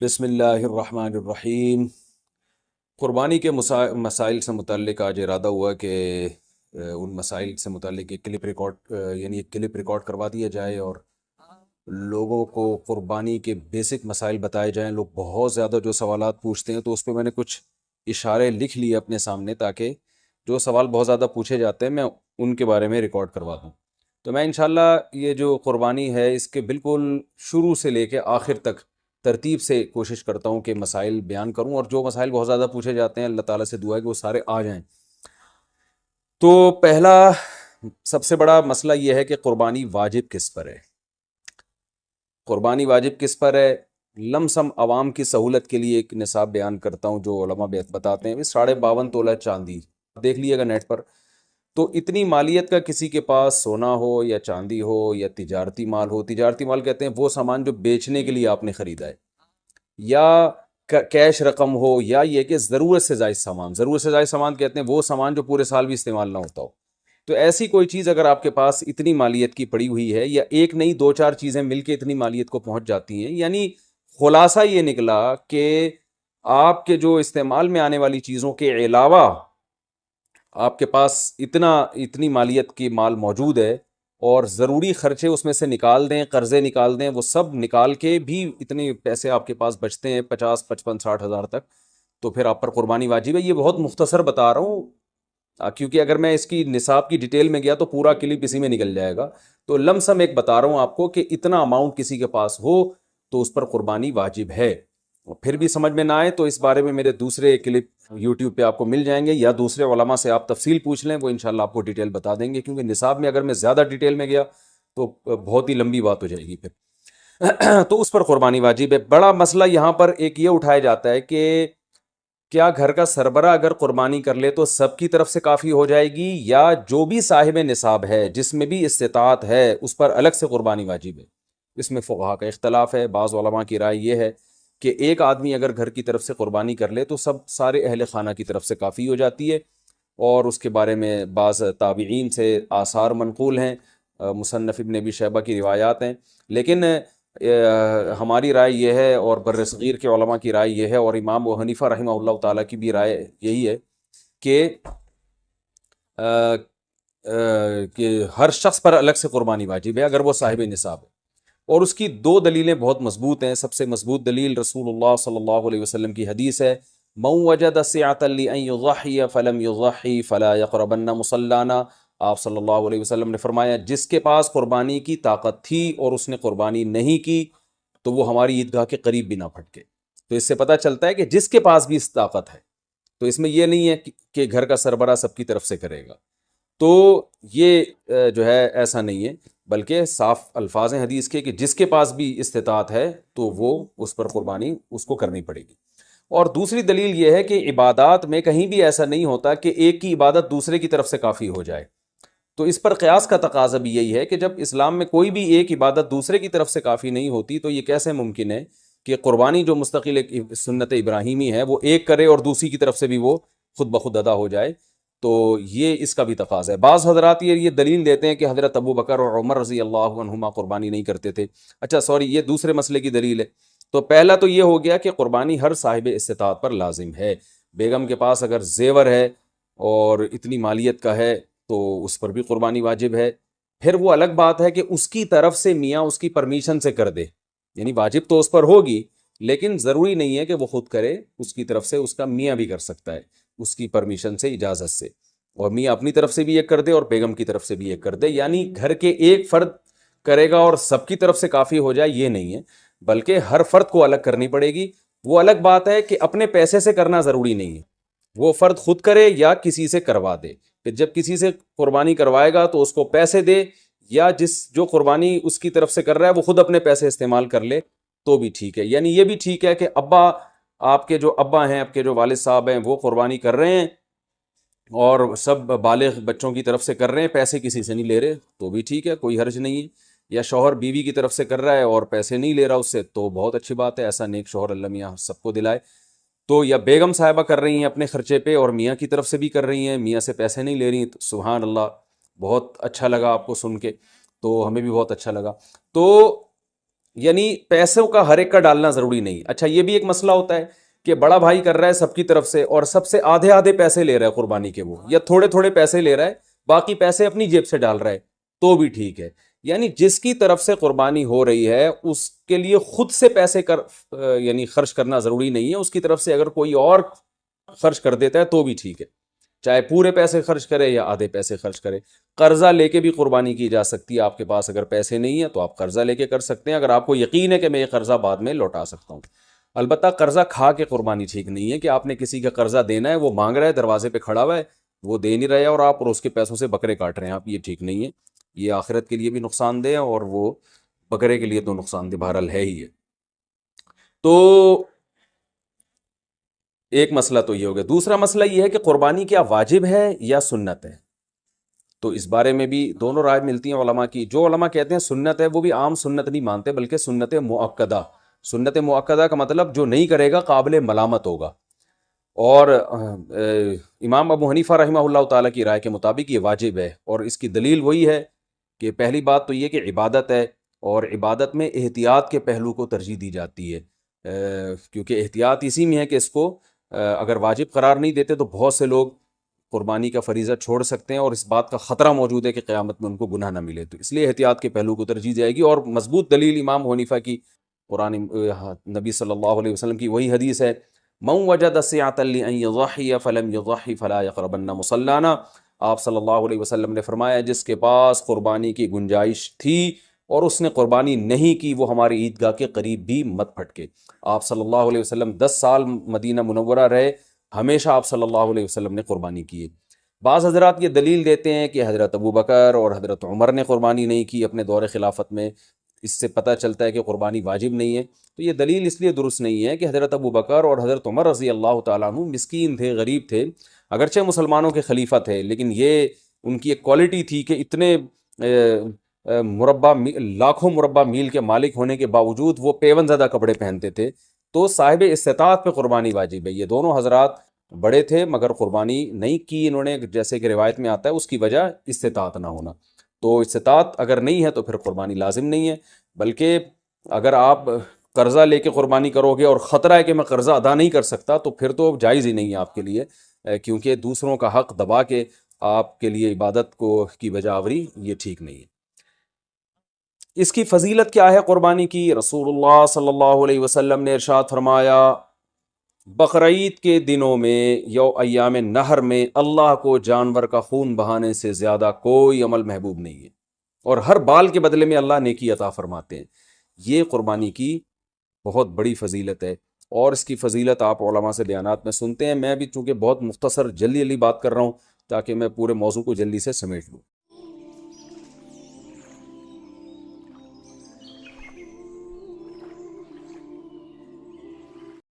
بسم اللہ الرحمن الرحیم۔ قربانی کے مسائل سے متعلق آج ارادہ ہوا کہ ان مسائل سے متعلق ایک کلپ ریکارڈ یعنی ایک کلپ ریکارڈ کروا دیا جائے اور لوگوں کو قربانی کے بیسک مسائل بتائے جائیں۔ لوگ بہت زیادہ جو سوالات پوچھتے ہیں تو اس پہ میں نے کچھ اشارے لکھ لیے اپنے سامنے، تاکہ جو سوال بہت زیادہ پوچھے جاتے ہیں میں ان کے بارے میں ریکارڈ کروا دوں۔ تو میں انشاءاللہ یہ جو قربانی ہے اس کے بالکل شروع سے لے کے آخر تک ترتیب سے کوشش کرتا ہوں کہ مسائل بیان کروں، اور جو مسائل بہت زیادہ پوچھے جاتے ہیں اللہ تعالیٰ سے دعا ہے کہ وہ سارے آ جائیں۔ تو پہلا سب سے بڑا مسئلہ یہ ہے کہ قربانی واجب کس پر ہے۔ قربانی واجب کس پر ہے؟ لم سم عوام کی سہولت کے لیے ایک نصاب بیان کرتا ہوں جو علماء بتاتے ہیں 52.5 تولہ چاندی، دیکھ لیے گا نیٹ پر۔ تو اتنی مالیت کا کسی کے پاس سونا ہو یا چاندی ہو یا تجارتی مال ہو، تجارتی مال کہتے ہیں وہ سامان جو بیچنے کے لیے آپ نے خریدا ہے، یا کیش رقم ہو، یا یہ کہ ضرورت سے زائد سامان، ضرورت سے زائد سامان کہتے ہیں وہ سامان جو پورے سال بھی استعمال نہ ہوتا ہو۔ تو ایسی کوئی چیز اگر آپ کے پاس اتنی مالیت کی پڑی ہوئی ہے، یا ایک نہیں دو چار چیزیں مل کے اتنی مالیت کو پہنچ جاتی ہیں، یعنی خلاصہ یہ نکلا کہ آپ کے جو استعمال میں آنے والی چیزوں کے علاوہ آپ کے پاس اتنی مالیت کی مال موجود ہے، اور ضروری خرچے اس میں سے نکال دیں، قرضے نکال دیں، وہ سب نکال کے بھی اتنے پیسے آپ کے پاس بچتے ہیں 50 55 60 ہزار تک، تو پھر آپ پر قربانی واجب ہے۔ یہ بہت مختصر بتا رہا ہوں کیونکہ اگر میں اس کی نصاب کی ڈیٹیل میں گیا تو پورا کلپ اسی میں نکل جائے گا۔ تو لم سم ایک بتا رہا ہوں آپ کو کہ اتنا اماؤنٹ کسی کے پاس ہو تو اس پر قربانی واجب ہے۔ پھر بھی سمجھ میں نہ آئے تو اس بارے میں میرے دوسرے کلپ یوٹیوب پہ آپ کو مل جائیں گے، یا دوسرے علماء سے آپ تفصیل پوچھ لیں، وہ انشاءاللہ آپ کو ڈیٹیل بتا دیں گے، کیونکہ نصاب میں اگر میں زیادہ ڈیٹیل میں گیا تو بہت ہی لمبی بات ہو جائے گی پھر۔ تو اس پر قربانی واجب ہے۔ بڑا مسئلہ یہاں پر ایک یہ اٹھایا جاتا ہے کہ کیا گھر کا سربراہ اگر قربانی کر لے تو سب کی طرف سے کافی ہو جائے گی، یا جو بھی صاحب نصاب ہے جس میں بھی استطاعت ہے اس پر الگ سے قربانی واجب ہے؟ اس میں فقہا کا اختلاف ہے۔ بعض علماء کی رائے یہ ہے کہ ایک آدمی اگر گھر کی طرف سے قربانی کر لے تو سارے اہل خانہ کی طرف سے کافی ہو جاتی ہے، اور اس کے بارے میں بعض تابعین سے آثار منقول ہیں، مصنف ابن ابی شیبہ کی روایات ہیں، لیکن ہماری رائے یہ ہے، اور بر صغیر کے علماء کی رائے یہ ہے، اور امام ابو حنیفہ رحمہ اللہ تعالیٰ کی بھی رائے یہی ہے کہ ہر شخص پر الگ سے قربانی واجب ہے اگر وہ صاحب نصاب ہے۔ اور اس کی دو دلیلیں بہت مضبوط ہیں۔ سب سے مضبوط دلیل رسول اللہ صلی اللہ علیہ وسلم کی حدیث ہے، من وجد سعة لأن يضحي فلم يضحي فلا يقربن مصلانا۔ آپ صلی اللہ علیہ وسلم نے فرمایا جس کے پاس قربانی کی طاقت تھی اور اس نے قربانی نہیں کی تو وہ ہماری عیدگاہ کے قریب بھی نہ پھٹکے۔ تو اس سے پتہ چلتا ہے کہ جس کے پاس بھی اس طاقت ہے، تو اس میں یہ نہیں ہے کہ گھر کا سربراہ سب کی طرف سے کرے گا، تو یہ جو ہے ایسا نہیں ہے، بلکہ صاف الفاظ ہیں حدیث کے کہ جس کے پاس بھی استطاعت ہے تو وہ اس پر قربانی اس کو کرنی پڑے گی۔ اور دوسری دلیل یہ ہے کہ عبادات میں کہیں بھی ایسا نہیں ہوتا کہ ایک کی عبادت دوسرے کی طرف سے کافی ہو جائے، تو اس پر قیاس کا تقاضا بھی یہی ہے کہ جب اسلام میں کوئی بھی ایک عبادت دوسرے کی طرف سے کافی نہیں ہوتی تو یہ کیسے ممکن ہے کہ قربانی جو مستقل ایک سنت ابراہیمی ہے وہ ایک کرے اور دوسری کی طرف سے بھی وہ خود بخود ادا ہو جائے؟ تو یہ اس کا بھی تقاضا ہے۔ بعض حضرات یہ دلیل دیتے ہیں کہ حضرت ابو بکر اور عمر رضی اللہ عنہما قربانی نہیں کرتے تھے۔ اچھا سوری، یہ دوسرے مسئلے کی دلیل ہے۔ تو پہلا تو یہ ہو گیا کہ قربانی ہر صاحب استطاعت پر لازم ہے۔ بیگم کے پاس اگر زیور ہے اور اتنی مالیت کا ہے تو اس پر بھی قربانی واجب ہے۔ پھر وہ الگ بات ہے کہ اس کی طرف سے میاں اس کی پرمیشن سے کر دے، یعنی واجب تو اس پر ہوگی لیکن ضروری نہیں ہے کہ وہ خود کرے، اس کی طرف سے اس کا میاں بھی کر سکتا ہے اس کی پرمیشن سے، اجازت سے، اور میاں اپنی طرف سے بھی ایک کر دے اور بیگم کی طرف سے بھی ایک کر دے۔ یعنی گھر کے ایک فرد کرے گا اور سب کی طرف سے کافی ہو جائے، یہ نہیں ہے، بلکہ ہر فرد کو الگ کرنی پڑے گی۔ وہ الگ بات ہے کہ اپنے پیسے سے کرنا ضروری نہیں ہے، وہ فرد خود کرے یا کسی سے کروا دے۔ پھر جب کسی سے قربانی کروائے گا تو اس کو پیسے دے، یا جو قربانی اس کی طرف سے کر رہا ہے وہ خود اپنے پیسے استعمال کر لے تو بھی ٹھیک ہے۔ یعنی یہ بھی ٹھیک ہے کہ آپ کے جو ابا ہیں، آپ کے جو والد صاحب ہیں وہ قربانی کر رہے ہیں اور سب بالغ بچوں کی طرف سے کر رہے ہیں، پیسے کسی سے نہیں لے رہے، تو بھی ٹھیک ہے، کوئی حرج نہیں ہے۔ یا شوہر بیوی کی طرف سے کر رہا ہے اور پیسے نہیں لے رہا اس سے، تو بہت اچھی بات ہے، ایسا نیک شوہر اللہ میاں سب کو دلائے۔ تو یا بیگم صاحبہ کر رہی ہیں اپنے خرچے پہ اور میاں کی طرف سے بھی کر رہی ہیں، میاں سے پیسے نہیں لے رہی، تو سبحان اللہ، بہت اچھا لگا آپ کو سن کے، تو ہمیں بھی بہت اچھا لگا۔ تو یعنی پیسوں کا ہر ایک کا ڈالنا ضروری نہیں. اچھا یہ بھی ایک مسئلہ ہوتا ہے کہ بڑا بھائی کر رہا ہے سب کی طرف سے اور سب سے آدھے آدھے پیسے لے رہا ہے قربانی کے، وہ یا تھوڑے تھوڑے پیسے لے رہا ہے، باقی پیسے اپنی جیب سے ڈال رہا ہے، تو بھی ٹھیک ہے. یعنی جس کی طرف سے قربانی ہو رہی ہے اس کے لیے خود سے پیسے یعنی خرچ کرنا ضروری نہیں ہے. اس کی طرف سے اگر کوئی اور خرچ کر دیتا ہے تو بھی ٹھیک ہے، چاہے پورے پیسے خرچ کرے یا آدھے پیسے خرچ کرے. قرضہ لے کے بھی قربانی کی جا سکتی ہے. آپ کے پاس اگر پیسے نہیں ہیں تو آپ قرضہ لے کے کر سکتے ہیں، اگر آپ کو یقین ہے کہ میں یہ قرضہ بعد میں لوٹا سکتا ہوں. البتہ قرضہ کھا کے قربانی ٹھیک نہیں ہے کہ آپ نے کسی کا قرضہ دینا ہے، وہ مانگ رہا ہے، دروازے پہ کھڑا ہوا ہے، وہ دے نہیں رہے اور آپ اس کے پیسوں سے بکرے کاٹ رہے ہیں آپ، یہ ٹھیک نہیں ہے. یہ آخرت کے لیے بھی نقصان دہ ہے اور وہ بکرے کے لیے تو نقصان دہ بہرحال ہے ہی ہے. تو ایک مسئلہ تو یہ ہو گیا. دوسرا مسئلہ یہ ہے کہ قربانی کیا واجب ہے یا سنت ہے؟ تو اس بارے میں بھی دونوں رائے ملتی ہیں علماء کی. جو علماء کہتے ہیں سنت ہے وہ بھی عام سنت نہیں مانتے بلکہ سنت مؤکدہ. سنت مؤکدہ کا مطلب جو نہیں کرے گا قابل ملامت ہوگا. اور امام ابو حنیفہ رحمہ اللہ تعالیٰ کی رائے کے مطابق یہ واجب ہے، اور اس کی دلیل وہی ہے کہ پہلی بات تو یہ کہ عبادت ہے، اور عبادت میں احتیاط کے پہلو کو ترجیح دی جاتی ہے، کیونکہ احتیاط اسی میں ہے کہ اس کو اگر واجب قرار نہیں دیتے تو بہت سے لوگ قربانی کا فریضہ چھوڑ سکتے ہیں اور اس بات کا خطرہ موجود ہے کہ قیامت میں ان کو گناہ نہ ملے. تو اس لیے احتیاط کے پہلو کو ترجیح جائے گی. اور مضبوط دلیل امام حنیفہ کی قرآن نبی صلی اللہ علیہ وسلم کی وہی حدیث ہے، من وجد سعة لأن يضحي فلم يضحي فلا يقربن مصلانا. آپ صلی اللہ علیہ وسلم نے فرمایا جس کے پاس قربانی کی گنجائش تھی اور اس نے قربانی نہیں کی وہ ہماری عیدگاہ کے قریب بھی مت پھٹکے. آپ صلی اللہ علیہ وسلم 10 سال مدینہ منورہ رہے، ہمیشہ آپ صلی اللہ علیہ وسلم نے قربانی کی ہے. بعض حضرات یہ دلیل دیتے ہیں کہ حضرت ابو بکر اور حضرت عمر نے قربانی نہیں کی اپنے دور خلافت میں، اس سے پتہ چلتا ہے کہ قربانی واجب نہیں ہے. تو یہ دلیل اس لیے درست نہیں ہے کہ حضرت ابو بکر اور حضرت عمر رضی اللہ تعالیٰ عنہ مسکین تھے، غریب تھے، اگرچہ مسلمانوں کے خلیفہ تھے، لیکن یہ ان کی ایک کوالٹی تھی کہ اتنے لاکھوں مربع میل کے مالک ہونے کے باوجود وہ پیون زدہ کپڑے پہنتے تھے. تو صاحب استطاعت پہ قربانی واجب ہے. یہ دونوں حضرات بڑے تھے مگر قربانی نہیں کی انہوں نے، جیسے کہ روایت میں آتا ہے اس کی وجہ استطاعت نہ ہونا. تو استطاعت اگر نہیں ہے تو پھر قربانی لازم نہیں ہے. بلکہ اگر آپ قرضہ لے کے قربانی کرو گے اور خطرہ ہے کہ میں قرضہ ادا نہیں کر سکتا تو پھر تو جائز ہی نہیں ہے آپ کے لیے، کیونکہ دوسروں کا حق دبا کے آپ کے لیے عبادت کی وجہ آوری یہ ٹھیک نہیں ہے. اس کی فضیلت کیا ہے قربانی کی؟ رسول اللہ صلی اللہ علیہ وسلم نے ارشاد فرمایا بقرعید کے دنوں میں یا ایام نہر میں اللہ کو جانور کا خون بہانے سے زیادہ کوئی عمل محبوب نہیں ہے، اور ہر بال کے بدلے میں اللہ نیکی عطا فرماتے ہیں. یہ قربانی کی بہت بڑی فضیلت ہے، اور اس کی فضیلت آپ علماء سے بیانات میں سنتے ہیں. میں بھی چونکہ بہت مختصر جلدی بات کر رہا ہوں تاکہ میں پورے موضوع کو جلدی سے سمیٹ لوں.